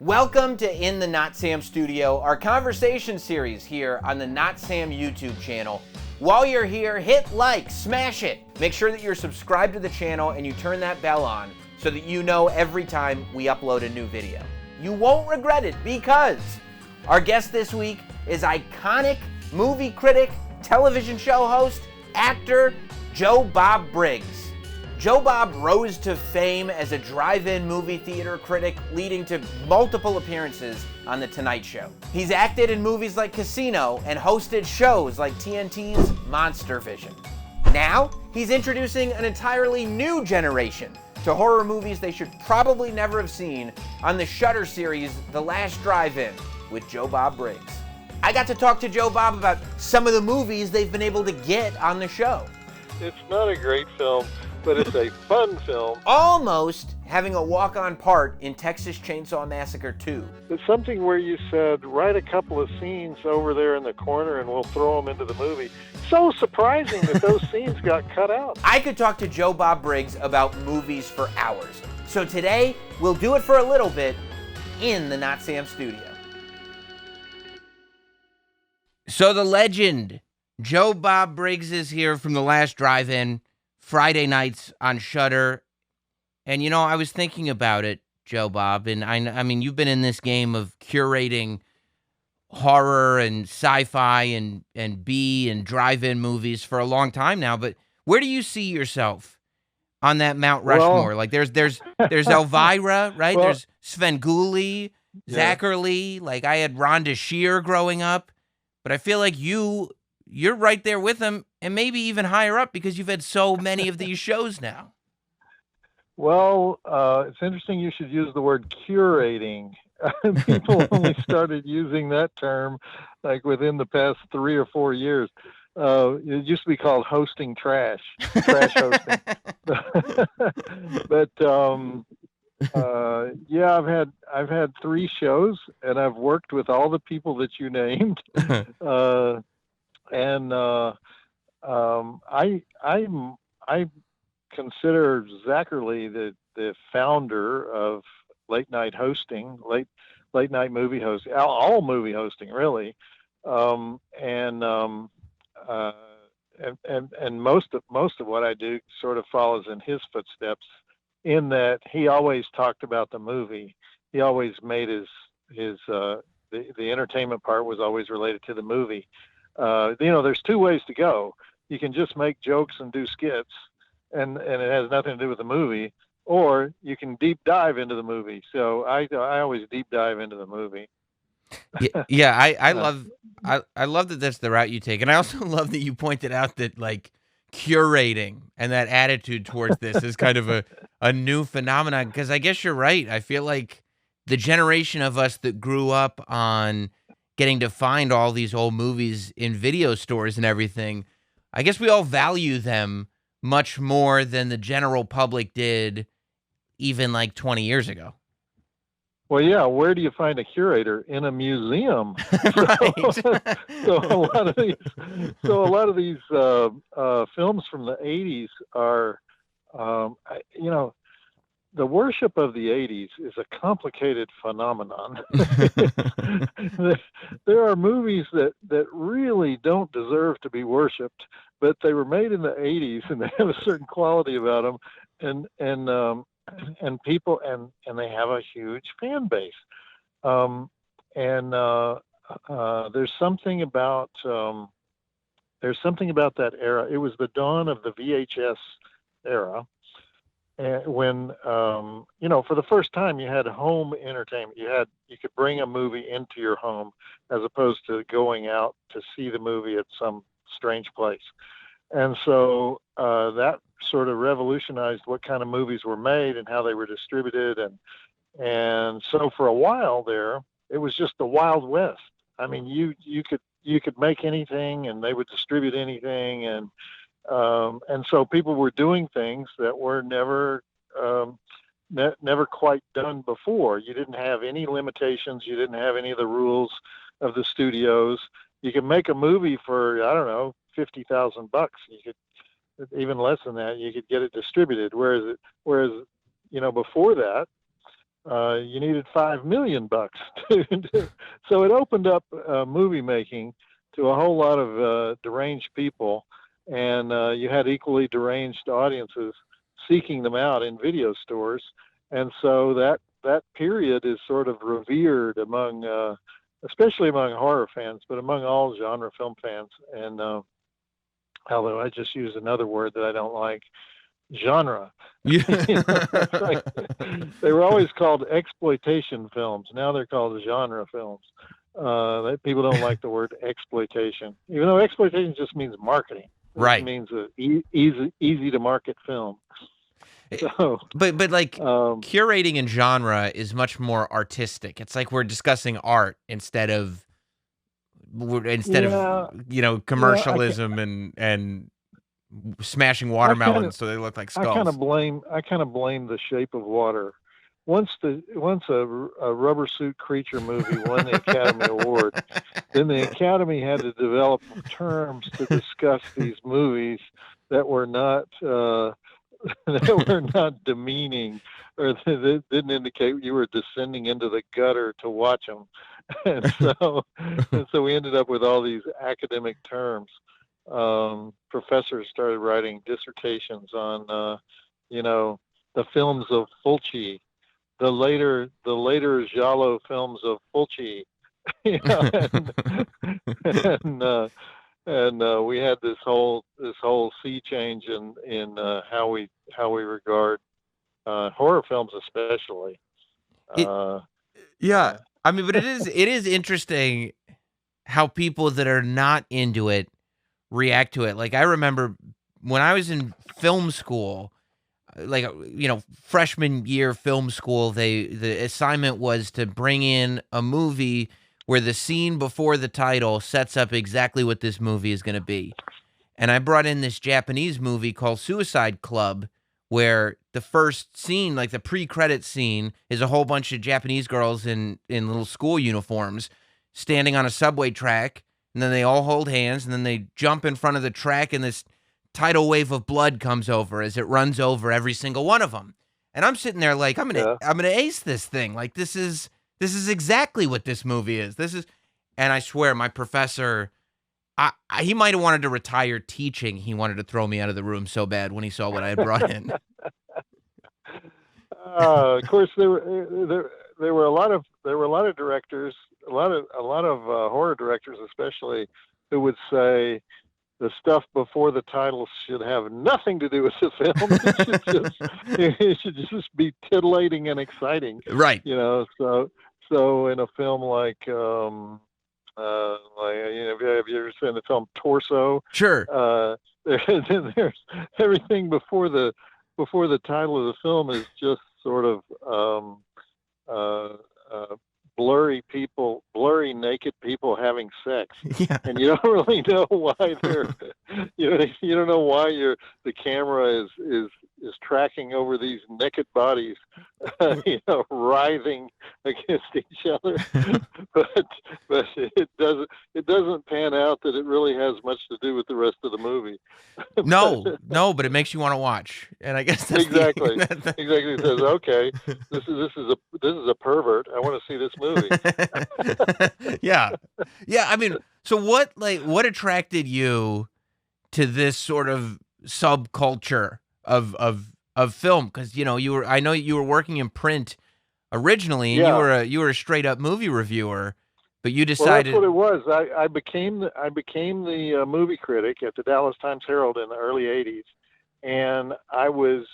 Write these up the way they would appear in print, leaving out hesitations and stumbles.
Welcome to In the Notsam Studio, our conversation series here on the Notsam YouTube channel. While you're here, hit like, smash it. Make sure that you're subscribed to the channel and you turn that bell on so that you know every time we upload a new video. You won't regret it because our guest this week is iconic movie critic, television show host, actor, Joe Bob Briggs. Joe Bob rose to fame as a drive-in movie theater critic, leading to multiple appearances on The Tonight Show. He's acted in movies like Casino and hosted shows like TNT's Monster Vision. Now, he's introducing an entirely new generation to horror movies they should probably never have seen on the Shudder series, The Last Drive-In, with Joe Bob Briggs. I got to talk to Joe Bob about some of the movies they've been able to get on the show. It's not a great film, but it's a fun film. Almost having a walk-on part in Texas Chainsaw Massacre 2. It's something where you said, write a couple of scenes over there in the corner and we'll throw them into the movie. So surprising that those scenes got cut out. I could talk to Joe Bob Briggs about movies for hours. So today, we'll do it for a little bit in the Notsam Studio. So the legend, Joe Bob Briggs, is here from The Last Drive-In, Friday nights on Shudder. And, you know, I was thinking about it, Joe Bob, and I mean, you've been in this game of curating horror and sci-fi and B and drive-in movies for a long time now, but where do you see yourself on that Mount Rushmore? Well, like, there's Elvira, right? well, There's Svengoolie, yeah. Zachary. Like, I had Rhonda Shear growing up, but I feel like you're right there with them, and maybe even higher up because you've had so many of these shows now. Well, it's interesting you should use the word curating. People only started using that term like within the past 3 or 4 years. It used to be called hosting trash hosting. But yeah, I've had 3 shows, and I've worked with all the people that you named. I consider Zachary the founder of late night hosting, late night movie hosting, all movie hosting really, and most of what I do sort of follows in his footsteps, in that he always talked about the movie. He always made the entertainment part was always related to the movie. There's 2 ways to go. You can just make jokes and do skits, and it has nothing to do with the movie, or you can deep dive into the movie. So I always deep dive into the movie. I love that that's the route you take, and I also love that you pointed out that like curating and that attitude towards this is kind of a new phenomenon, because I guess you're right. I feel like the generation of us that grew up on getting to find all these old movies in video stores and everything, I guess we all value them much more than the general public did even like 20 years ago. Well, yeah, where do you find a curator? In a museum. Right. So a lot of these films from the 80s are, the worship of the 80s is a complicated phenomenon. There are movies that really don't deserve to be worshipped, but they were made in the 80s and they have a certain quality about them, and people, and they have a huge fan base. There's something about that era. It was the dawn of the VHS era. And when, for the first time you had home entertainment, you could bring a movie into your home as opposed to going out to see the movie at some strange place. And so that sort of revolutionized what kind of movies were made and how they were distributed. And so for a while there, it was just the Wild West. I mean, you could make anything and they would distribute anything. And so people were doing things that were never quite done before. You didn't have any limitations. You didn't have any of the rules of the studios. You could make a movie for, I don't know, $50,000. You could, even less than that, you could get it distributed. Whereas before that, you needed $5 million. So it opened up movie making to a whole lot of deranged people, and you had equally deranged audiences seeking them out in video stores. And so that period is sort of revered among, especially among horror fans, but among all genre film fans. And although I just used another word that I don't like, genre. Yeah. Like, they were always called exploitation films. Now they're called genre films. People don't like the word exploitation, even though exploitation just means marketing. It Right. means easy to market film. So, but like curating in genre is much more artistic. It's like we're discussing art instead of commercialism and smashing watermelons so they look like skulls. I kind of blame The Shape of Water. Once a rubber suit creature movie won the Academy Award, then the Academy had to develop terms to discuss these movies that were not demeaning, or that didn't indicate you were descending into the gutter to watch them. And so we ended up with all these academic terms. Professors started writing dissertations on, the films of Fulci, the later giallo films of Fulci, and we had this whole sea change in how we regard horror films, especially. Yeah, I mean, but it is interesting how people that are not into it react to it. Like, I remember when I was in film school, like, freshman year film school, the assignment was to bring in a movie where the scene before the title sets up exactly what this movie is going to be. And I brought in this Japanese movie called Suicide Club, where the first scene, like the pre-credit scene, is a whole bunch of Japanese girls in little school uniforms standing on a subway track, and then they all hold hands, and then they jump in front of the track, and this tidal wave of blood comes over as it runs over every single one of them. And I'm sitting there like, I'm gonna ace this thing. Like, this is exactly what this movie is. And I swear, my professor, he might have wanted to retire teaching. He wanted to throw me out of the room so bad when he saw what I had brought in. Of course, there were a lot of directors, a lot of horror directors, especially, who would say the stuff before the title should have nothing to do with the film. It should just be titillating and exciting, right? So in a film like have you ever seen the film Torso? Sure. There's everything before the title of the film is just sort of blurry naked people having sex, and you don't really know why they're you don't know why the camera is tracking over these naked bodies, writhing against each other. but it doesn't pan out that it really has much to do with the rest of the movie. No, but it makes you want to watch, and I guess that's exactly. It says, okay, this is a pervert. I want to see this movie. Yeah. I mean, so what attracted you to this sort of subculture of film? Because I know you were working in print originally, and you were a straight up movie reviewer, but you decided. Well, that's what it was. I became the movie critic at the Dallas Times-Herald in the early '80s, and I was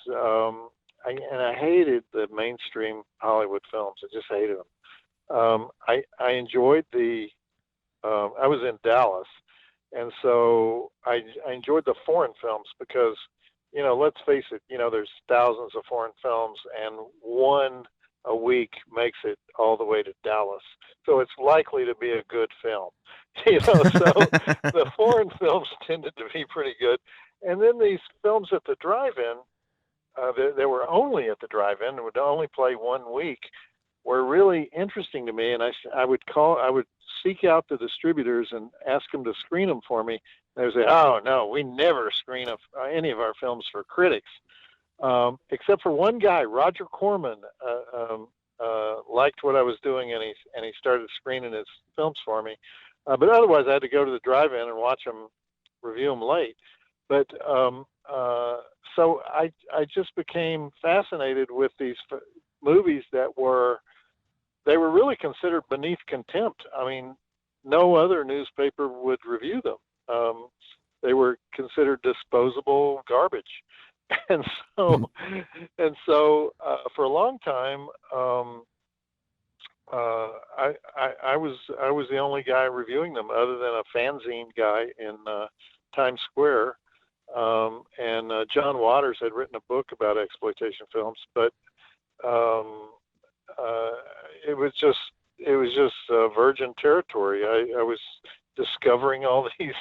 I hated the mainstream Hollywood films. I just hated them. I enjoyed I was in Dallas, and so I enjoyed the foreign films because, let's face it, there's thousands of foreign films, and one a week makes it all the way to Dallas. So it's likely to be a good film. So the foreign films tended to be pretty good. And then these films at the drive-in, they were only at the drive-in, would only play 1 week, were really interesting to me. And I would seek out the distributors and ask them to screen them for me. And they would say, "Oh no, we never screen any of our films for critics." Except for one guy, Roger Corman, liked what I was doing, and he started screening his films for me. But otherwise, I had to go to the drive-in and watch them, review them late. But so I just became fascinated with these movies that were really considered beneath contempt. I mean, no other newspaper would review them. They were considered disposable garbage, and so for a long time, I was the only guy reviewing them, other than a fanzine guy in Times Square, and John Waters had written a book about exploitation films, but it was just virgin territory. I was discovering all these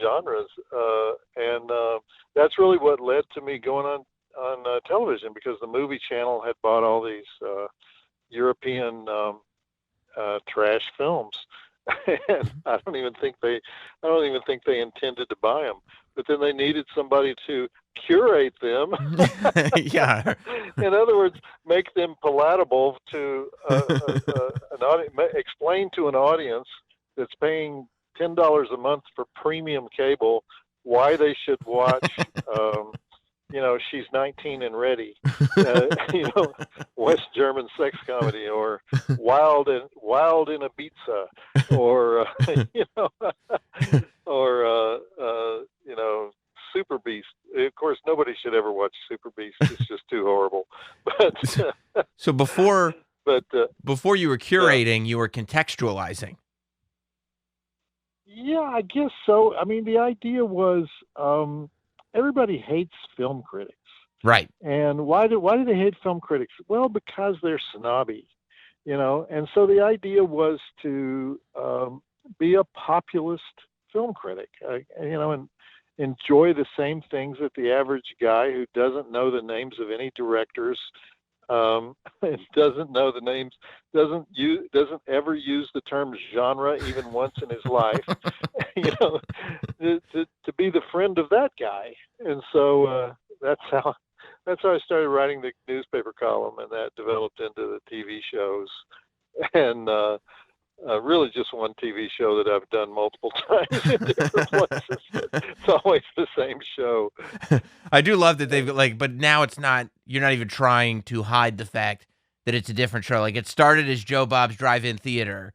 genres, and that's really what led to me going on television, because the movie channel had bought all these European trash films, and I don't even think they intended to buy them. But then they needed somebody to curate them. Yeah. In other words, make them palatable to an audience. Explain to an audience that's paying $10 a month for premium cable why they should watch. She's 19 and Ready, West German sex comedy, or Wild in Ibiza, or Super Beast. Of course, nobody should ever watch Super Beast. It's just too horrible. But so before you were curating, you were contextualizing. Yeah, I guess so. I mean, the idea was everybody hates film critics. Right. And why do they hate film critics? Well, because they're snobby, And so the idea was to be a populist film critic, and enjoy the same things that the average guy who doesn't know the names of any directors, doesn't know the names, doesn't ever use the term genre even once in his life, to be the friend of that guy. And so that's how I started writing the newspaper column, and that developed into the TV shows, and really just one TV show that I've done multiple times in different places. It's always the same show. I do love that they've but now it's not. You're not even trying to hide the fact that it's a different show. Like, it started as Joe Bob's Drive-In Theater,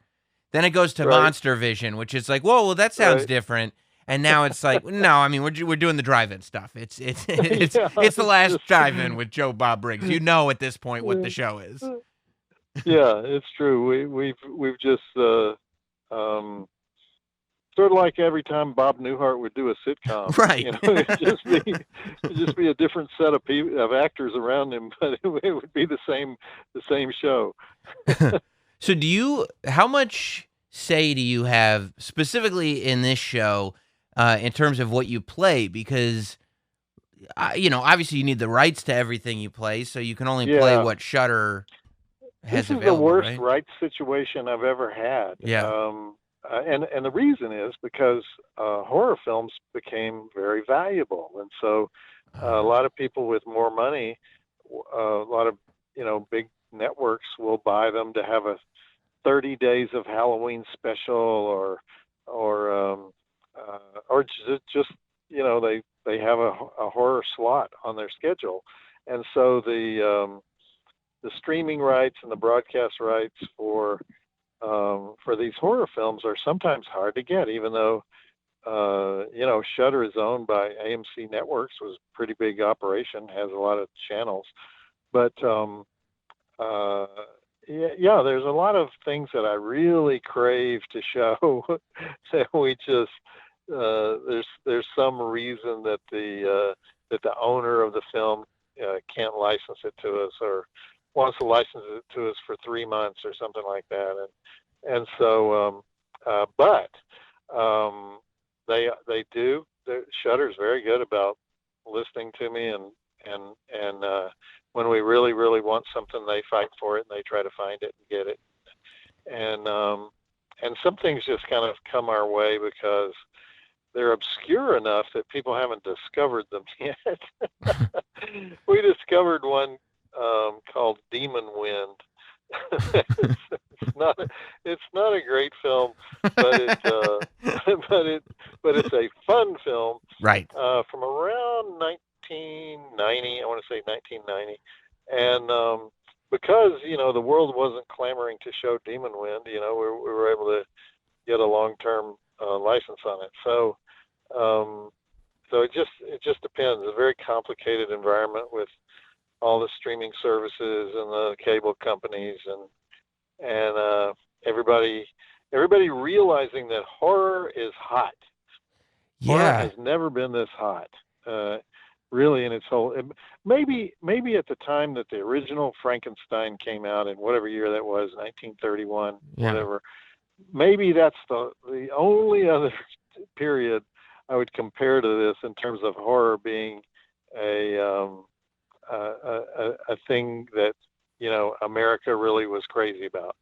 then it goes to Monster Vision, which is like, whoa, well, that sounds different. And now it's like, no, I mean, we're doing the drive-in stuff. It's the last drive-in with Joe Bob Briggs. You know at this point what the show is. Yeah, it's true. We've just sort of like every time Bob Newhart would do a sitcom, right? It'd just be a different set of actors around him, but it would be the same show. So how much say do you have specifically in this show in terms of what you play? Because obviously you need the rights to everything you play, so you can only play what Shudder has available. This is the worst rights situation I've ever had. Yeah. And the reason is because horror films became very valuable, and so a lot of people with more money, a lot of big networks will buy them to have a 30 days of Halloween special, or just they have a horror slot on their schedule, and so the streaming rights and the broadcast rights for these horror films are sometimes hard to get, even though Shudder is owned by AMC Networks, was a pretty big operation, has a lot of channels, but there's a lot of things that I really crave to show that we just there's some reason that the owner of the film can't license it to us, or wants to license it to us for 3 months or something like that, and so but they do. Shudder's very good about listening to me, and when we really, really want something, they fight for it, and they try to find it and get it. And some things just kind of come our way because they're obscure enough that people haven't discovered them yet. We discovered one called Demon Wind. It's not a great film, but it's but it's a fun film. Right. From around 1990, I want to say 1990, and because the world wasn't clamoring to show Demon Wind, we were able to get a long-term license on it. So it just depends. It's a very complicated environment with all the streaming services and the cable companies and everybody realizing that horror is hot. Yeah. Horror has never been this hot. Really, in its whole. Maybe at the time that the original Frankenstein came out in whatever year that was, 1931, whatever. Maybe that's the only other period I would compare to this in terms of horror being a thing that America really was crazy about.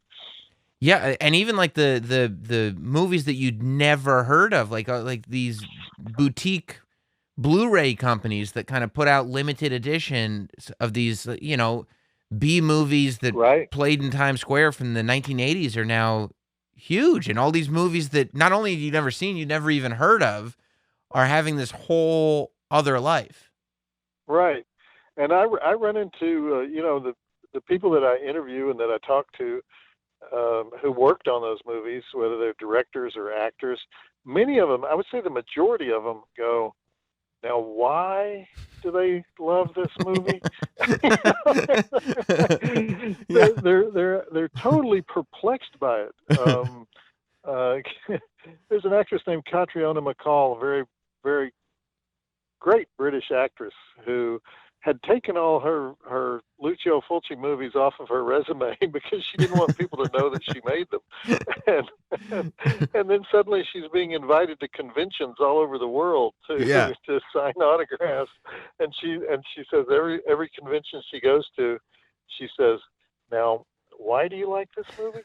Yeah, and even like the movies that you'd never heard of, like these boutique Blu-ray companies that kind of put out limited editions of these, B movies that played in Times Square from the 1980s are now huge, and all these movies that not only you've never seen, you've never even heard of, are having this whole other life. Right, and I run into the people that I interview and that I talk to who worked on those movies, whether they're directors or actors. Many of them, I would say the majority of them, go, now why do they love this movie? They're totally perplexed by it. There's an actress named Catriona MacColl, a very, very great British actress who had taken all her Lucio Fulci movies off of her resume because she didn't want people to know that she made them. And then suddenly she's being invited to conventions all over the world to sign autographs. And she says every convention she goes to, she says, now, why do you like this movie?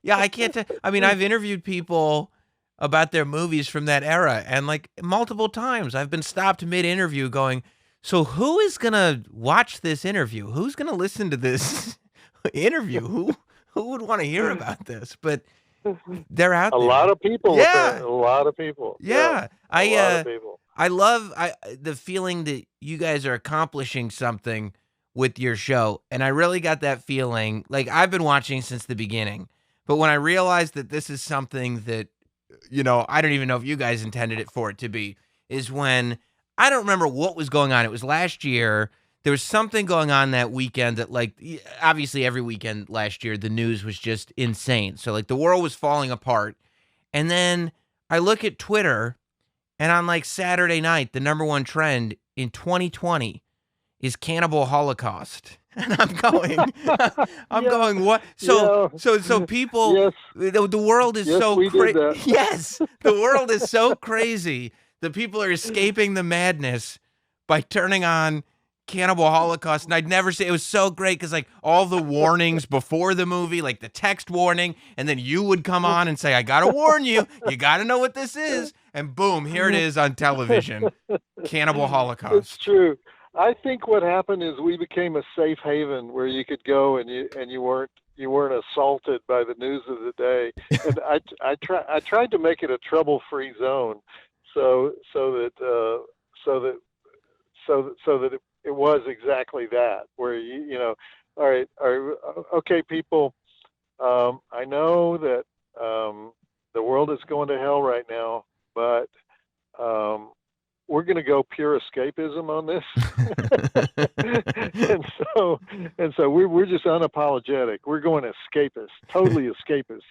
Yeah, I can't. I mean, I've interviewed people about their movies from that era, and like multiple times I've been stopped mid-interview going, so who is gonna watch this interview? Who's gonna listen to this interview? Who would want to hear about this? But they're out there. A lot of people. Yeah. A lot of people. Yeah. A lot of people. I love the feeling that you guys are accomplishing something with your show, and I really got that feeling. Like, I've been watching since the beginning, but when I realized that this is something that I don't even know if you guys intended it for it to be, is when, I don't remember what was going on. It was last year. There was something going on that weekend that, like, obviously every weekend last year, the news was just insane. So, like, the world was falling apart. And then I look at Twitter, and on, like, Saturday night, the #1 trend in 2020 is Cannibal Holocaust. And I'm going, going, what? So people, the world is so crazy. Yes, the world is so crazy that people are escaping the madness by turning on Cannibal Holocaust. And I'd never say, it was so great because, like, all the warnings before the movie, like the text warning, and then you would come on and say, I got to warn you, you got to know what this is. And boom, here it is on television, Cannibal Holocaust. It's true. I think what happened is we became a safe haven where you could go and you weren't assaulted by the news of the day. And I tried to make it a trouble-free zone, so that it was exactly that, where all right, okay, people. I know that the world is going to hell right now, but we're going to go pure escapism on this. and so we're just unapologetic. We're going escapist, totally escapist.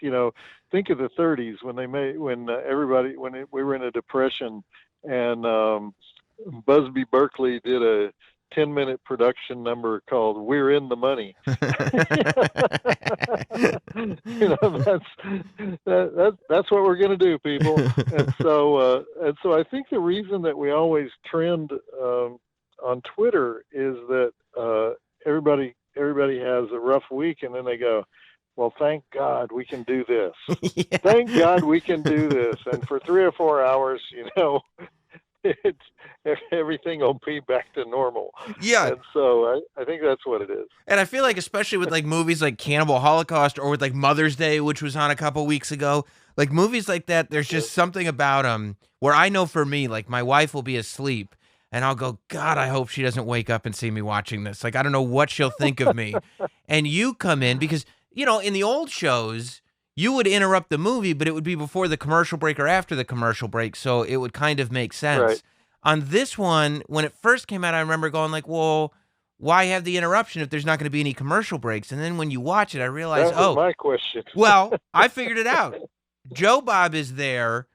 Think of the 30s when we were in a depression, and Busby Berkeley did a 10-minute production number called "We're in the Money." That's what we're going to do, people. And so I think the reason that we always trend on Twitter is that everybody has a rough week, and then they go, well, thank God we can do this. Yeah. Thank God we can do this. And for 3 or 4 hours, everything will be back to normal. Yeah. And so I think that's what it is. And I feel like, especially with like movies like Cannibal Holocaust or with like Mother's Day, which was on a couple weeks ago, like movies like that, there's just something about them where I know for me, like my wife will be asleep and I'll go, God, I hope she doesn't wake up and see me watching this. Like, I don't know what she'll think of me. And you come in because, you know, in the old shows, you would interrupt the movie, but it would be before the commercial break or after the commercial break. So it would kind of make sense. Right. On this one, when it first came out, I remember going like, well, why have the interruption if there's not going to be any commercial breaks? And then when you watch it, I realized, That was my question. well, I figured it out. Joe Bob is there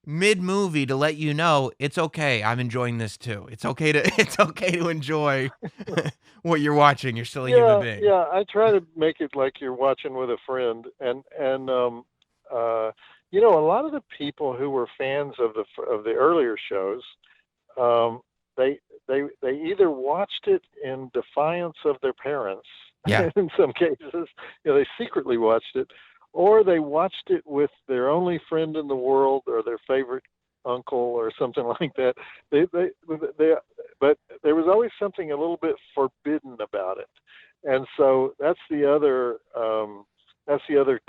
mid-movie to let you know it's okay. I'm enjoying this too. It's okay to enjoy what you're watching. You're still a human being. Yeah. I try to make it like you're watching with a friend, and you know, a lot of the people who were fans of the earlier shows, they either watched it in defiance of their parents. Yeah. In some cases, you know, they secretly watched it, or they watched it with their only friend in the world or their favorite uncle or something like that. But there was always something a little bit forbidden about it, and so that's the other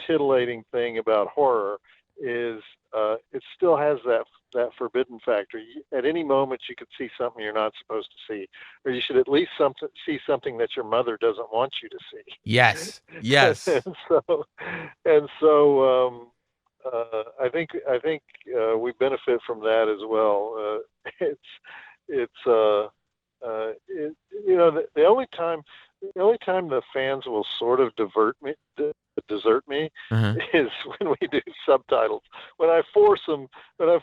titillating thing about horror is it still has that forbidden factor. At any moment, you could see something you're not supposed to see, or you should at least see something that your mother doesn't want you to see. Yes. and so I think we benefit from that as well. You know, the only time the fans will sort of desert me is when we do subtitles. When I force them to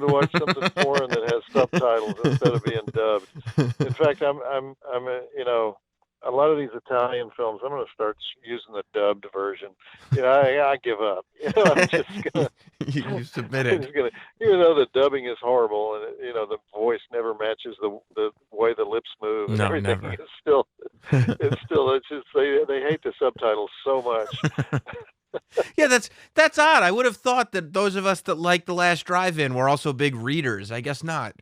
watch something foreign that has subtitles instead of being dubbed. In fact, I'm you know, a lot of these Italian films, I'm going to start using the dubbed version. You know, I give up. You know, I'm just gonna. You submit it. Even though the dubbing is horrible and you know the voice never matches the way the lips move and everything, never. It's just they hate the subtitles so much. Yeah, that's odd. I would have thought that those of us that like The Last Drive-In were also big readers. I guess not.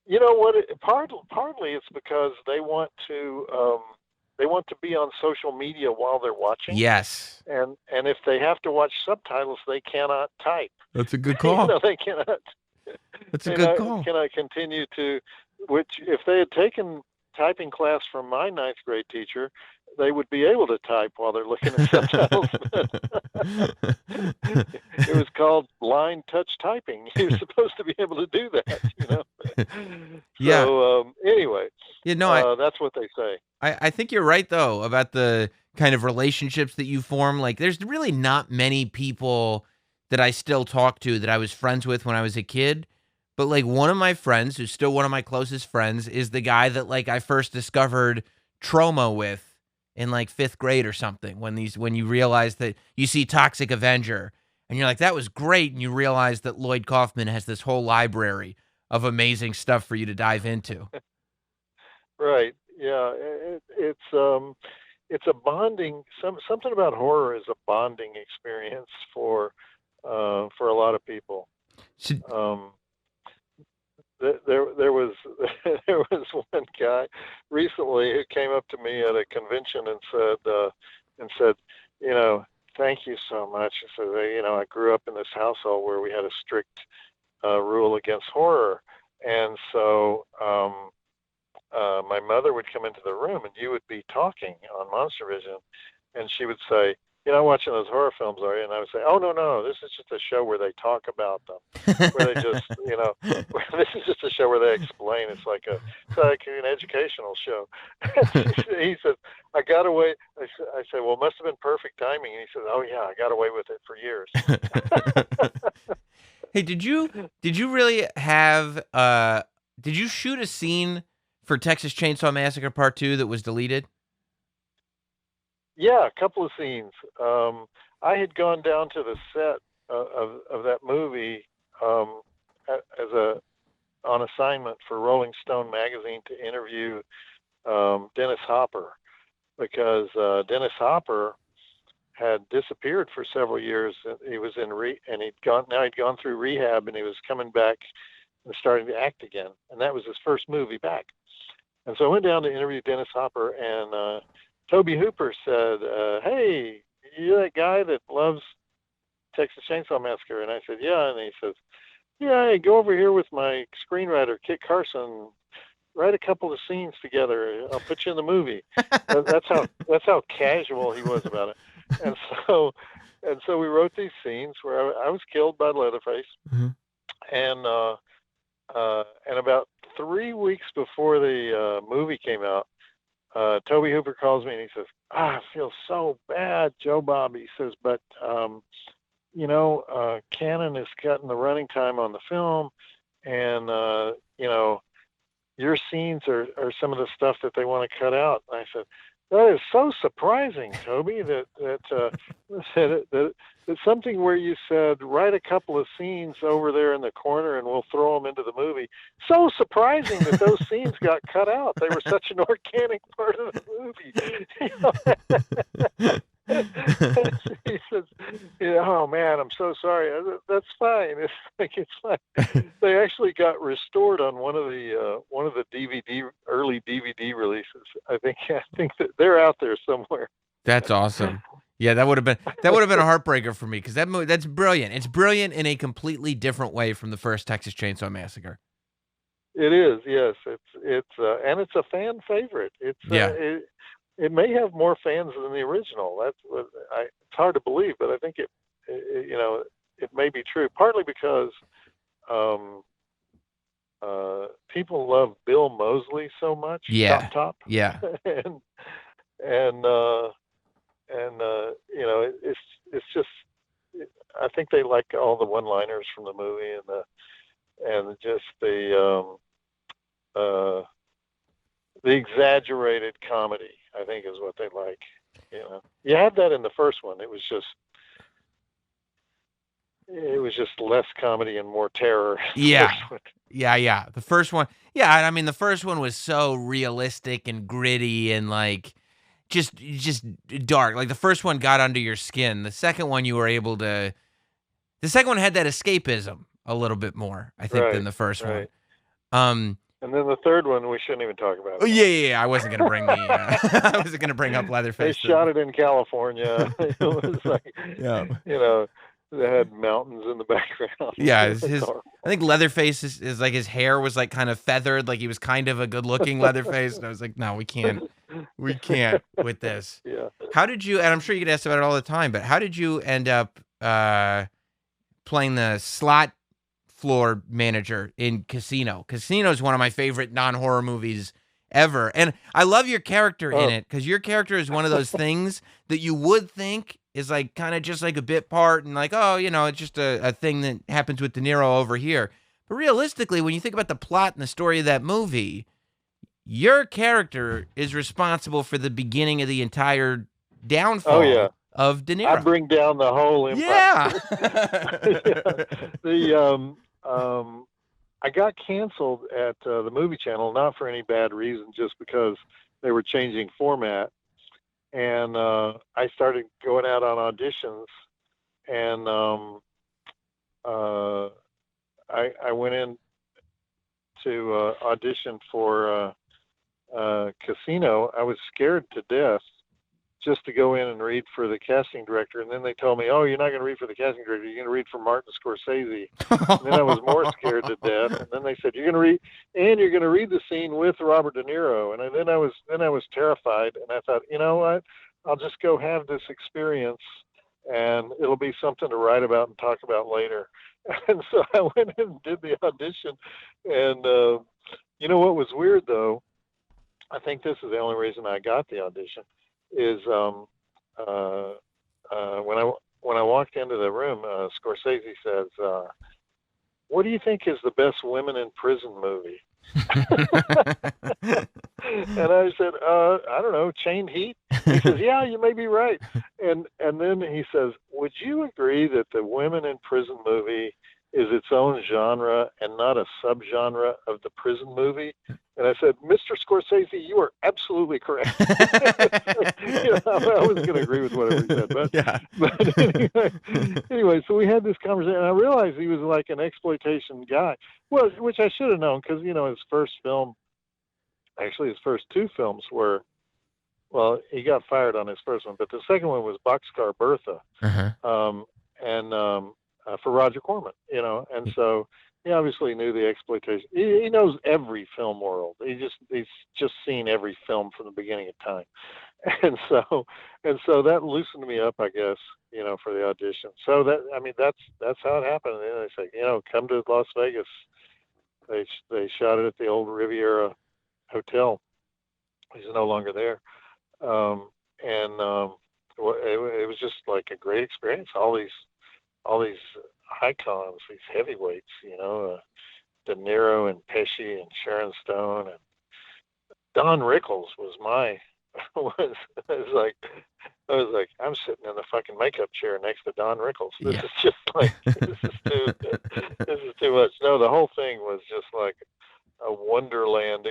You know what? Partly it's because they want to be on social media while they're watching. Yes. And if they have to watch subtitles, they cannot type. That's a good call. You know, they cannot. That's a good call. Can I continue to? Which, if they had taken typing class from my ninth grade teacher, they would be able to type while they're looking at subtitles. It was called blind touch typing. You're supposed to be able to do that, you know. Yeah. So anyway, that's what they say. I think you're right though about the kind of relationships that you form. Like, there's really not many people that I still talk to that I was friends with when I was a kid. But like one of my friends, who's still one of my closest friends, is the guy that like I first discovered trauma with in like 5th grade or something. When you realize that you see Toxic Avenger and you're like, that was great, and you realize that Lloyd Kaufman has this whole library of amazing stuff for you to dive into. Right. Yeah. It's a bonding. Something about horror is a bonding experience for a lot of people. There was one guy recently who came up to me at a convention and said, you know, thank you so much. He said, you know, I grew up in this household where we had a strict rule against horror, and so my mother would come into the room and you would be talking on Monster Vision, and she would say, you're not watching those horror films, are you? And I would say, oh, no, this is just a show where they talk about them, where they just, you know, this is just a show where they explain. It's like an educational show. He said, I got away. I said, well, it must have been perfect timing. And he said, oh, yeah, I got away with it for years. Hey, did you really have, did you shoot a scene for Texas Chainsaw Massacre Part 2 that was deleted? Yeah, a couple of scenes. I had gone down to the set of that movie on assignment for Rolling Stone magazine to interview Dennis Hopper, because Dennis Hopper had disappeared for several years. He was he'd gone through rehab, and he was coming back and starting to act again. And that was his first movie back. And so I went down to interview Dennis Hopper, and Tobe Hooper said, "Hey, you're that guy that loves Texas Chainsaw Massacre?" And I said, "Yeah." And he says, "Yeah, hey, go over here with my screenwriter, Kit Carson. Write a couple of scenes together. I'll put you in the movie." That's how casual he was about it. And so we wrote these scenes where I was killed by Leatherface, Mm-hmm. and about 3 weeks before the movie came out, Tobe Hooper calls me and he says, "I feel so bad, Joe Bob." He says, "But Canon is cutting the running time on the film, and your scenes are some of the stuff that they want to cut out." And I said, "That is so surprising, Toby, that something where you said, write a couple of scenes over there in the corner and we'll throw them into the movie. So surprising that those scenes got cut out. They were such an organic part of the movie." He says, "Oh man, I'm so sorry." That's fine. It's fine. They actually got restored on one of the early DVD releases. I think that they're out there somewhere. That's awesome. Yeah, that would have been a heartbreaker for me, because that movie, that's brilliant. It's brilliant in a completely different way from the first Texas Chainsaw Massacre. It is, yes. It's and it's a fan favorite. It may have more fans than the original. That's what it's hard to believe, but I think it may be true. Partly because people love Bill Moseley so much. Yeah. Top. Yeah. It's just, I think they like all the one-liners from the movie and just the exaggerated comedy, I think, is what they like. You had that in the first one. It was just less comedy and more terror. Yeah. Yeah. The first one. Yeah. I mean, the first one was so realistic and gritty and like just dark. Like the first one got under your skin. The second one, the second one had that escapism a little bit more, I think, than the first one. And then the third one, we shouldn't even talk about. Oh yeah. I wasn't gonna bring I wasn't gonna bring up Leatherface. They shot it in California. It was like, they had mountains in the background. Yeah, I think Leatherface is like, his hair was like kind of feathered, like he was kind of a good-looking Leatherface, and I was like, no, we can't with this. Yeah. How did you? And I'm sure you get asked about it all the time, but how did you end up playing the slot floor manager in Casino? Casino is one of my favorite non-horror movies ever, and I love your character in it, because your character is one of those things that you would think is like kind of just like a bit part, and like, oh, it's just a thing that happens with De Niro over here. But realistically, when you think about the plot and the story of that movie, your character is responsible for the beginning of the entire downfall of De Niro. I bring down the whole empire. Yeah. I got canceled at the movie channel, not for any bad reason, just because they were changing format. And I started going out on auditions, and I went in to audition for Casino. I was scared to death just to go in and read for the casting director, and then they told me, "Oh, you're not going to read for the casting director. You're going to read for Martin Scorsese." And then I was more scared to death. And then they said, "You're going to read the scene with Robert De Niro." And then I was terrified, and I thought, you know what? I'll just go have this experience, and it'll be something to write about and talk about later. And so I went in and did the audition, and what was weird though? I think this is the only reason I got the audition. Is when I walked into the room, Scorsese says, "What do you think is the best women in prison movie?" And I said, "I don't know, Chained Heat." He says, "Yeah, you may be right." And then he says, "Would you agree that the women in prison movie is its own genre and not a subgenre of the prison movie. And I said, Mr. Scorsese, you are absolutely correct. I was going to agree with whatever he said, but, Yeah. but anyway, so we had this conversation, and I realized he was like an exploitation guy, well, which I should have known because, his first film, actually his first two films were, well, he got fired on his first one, but the second one was Boxcar Bertha, for Roger Corman, and so he obviously knew the exploitation. He knows every film world. He's just seen every film from the beginning of time, and so that loosened me up, I guess, for the audition. So that's how it happened. And they say, come to Las Vegas. They shot it at the old Riviera Hotel. He's no longer there. It was just like a great experience. All these icons, these heavyweights, De Niro and Pesci and Sharon Stone and Don Rickles was I was like, I'm sitting in the fucking makeup chair next to Don Rickles. This is just like, this is too much. No, the whole thing was just like a wonderland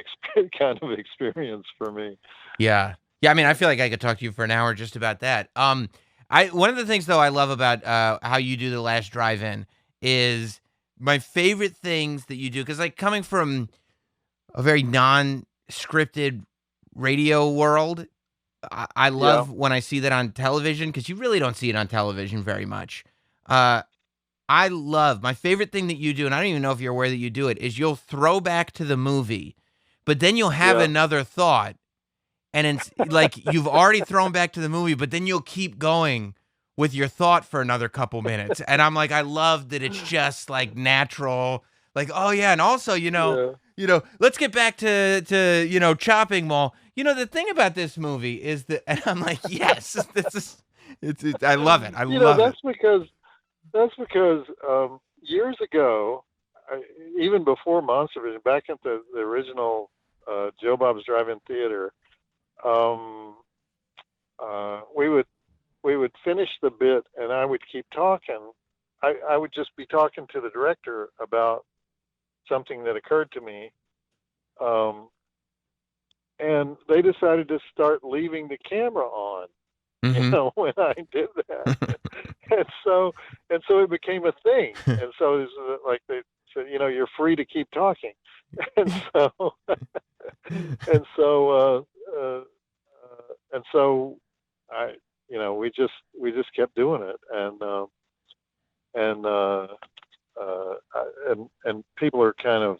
kind of experience for me. Yeah. Yeah, I mean, I feel like I could talk to you for an hour just about that. One of the things though I love about how you do The Last Drive-In is my favorite things that you do, because like coming from a very non-scripted radio world, I love when I see that on television, because you really don't see it on television very much. I love, my favorite thing that you do, and I don't even know if you're aware that you do it, is you'll throw back to the movie, but then you'll have another thought. And it's like you've already thrown back to the movie, but then you'll keep going with your thought for another couple minutes. And I'm like, I love that it's just like natural. Like, oh yeah, and also, let's get back to Chopping Mall. The thing about this movie is that, and I'm like, yes, it's I love it. I love it. That's because years ago, even before Monster Vision, back at the original Joe Bob's Drive-In Theater, we would finish the bit and I would keep talking. I would just be talking to the director about something that occurred to me. And they decided to start leaving the camera on, when I did that. and so it became a thing. And so it was like they said, you're free to keep talking. And so we just kept doing it, and people are kind of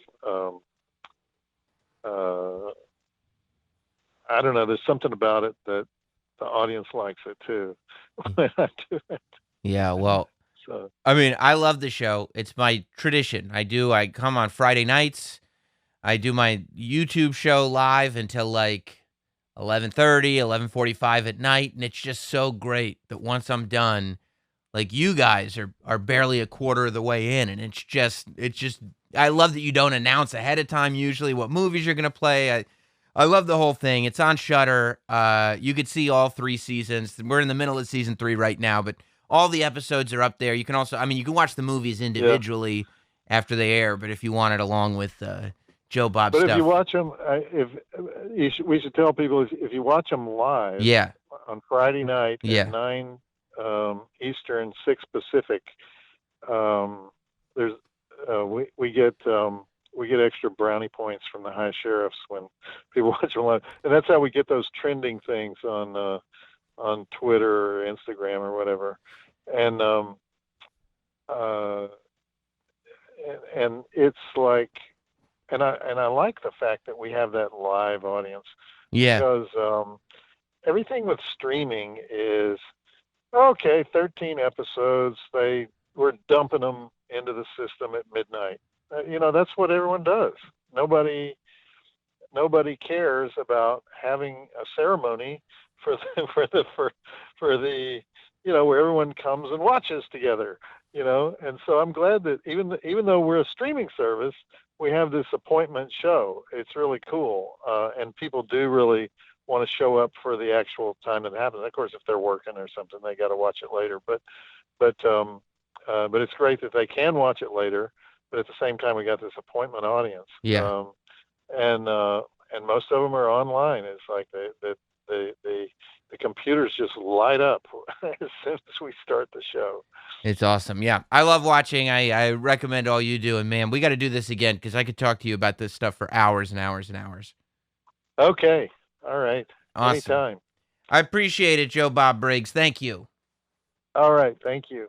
I don't know. There's something about it that the audience likes it too when I do it. Yeah, well, so I mean, I love the show. It's my tradition. I come on Friday nights. I do my YouTube show live until like 11:30, 11:45 at night, and it's just so great that once I'm done, like you guys are barely a quarter of the way in, and it's just I love that you don't announce ahead of time usually what movies you're gonna play. I love the whole thing. It's on Shudder. You could see all 3 seasons. We're in the middle of season 3 right now, but all the episodes are up there. You can also, you can watch the movies individually after they air, but if you want it along with Joe Bob but stuff. If you watch them, we should tell people if you watch them live on Friday night at 9 Eastern, 6 Pacific, there's we get extra brownie points from the high sheriffs when people watch them live, and that's how we get those trending things on Twitter or Instagram or whatever, and it's like. And I like the fact that we have that live audience. Yeah. Because everything with streaming is, 13 episodes. We're dumping them into the system at midnight. That's what everyone does. Nobody cares about having a ceremony for the where everyone comes and watches together. And so I'm glad that even though we're a streaming service, we have this appointment show. It's really cool. And people do really want to show up for the actual time that happens. Of course, if they're working or something, they got to watch it later. But but it's great that they can watch it later. But at the same time, we got this appointment audience. Yeah. And most of them are online. It's like the computers just light up as soon as we start the show. It's awesome. Yeah. I love watching. I recommend all you do. And man, we got to do this again because I could talk to you about this stuff for hours and hours and hours. Okay. All right. Awesome. Anytime. I appreciate it, Joe Bob Briggs. Thank you. All right. Thank you.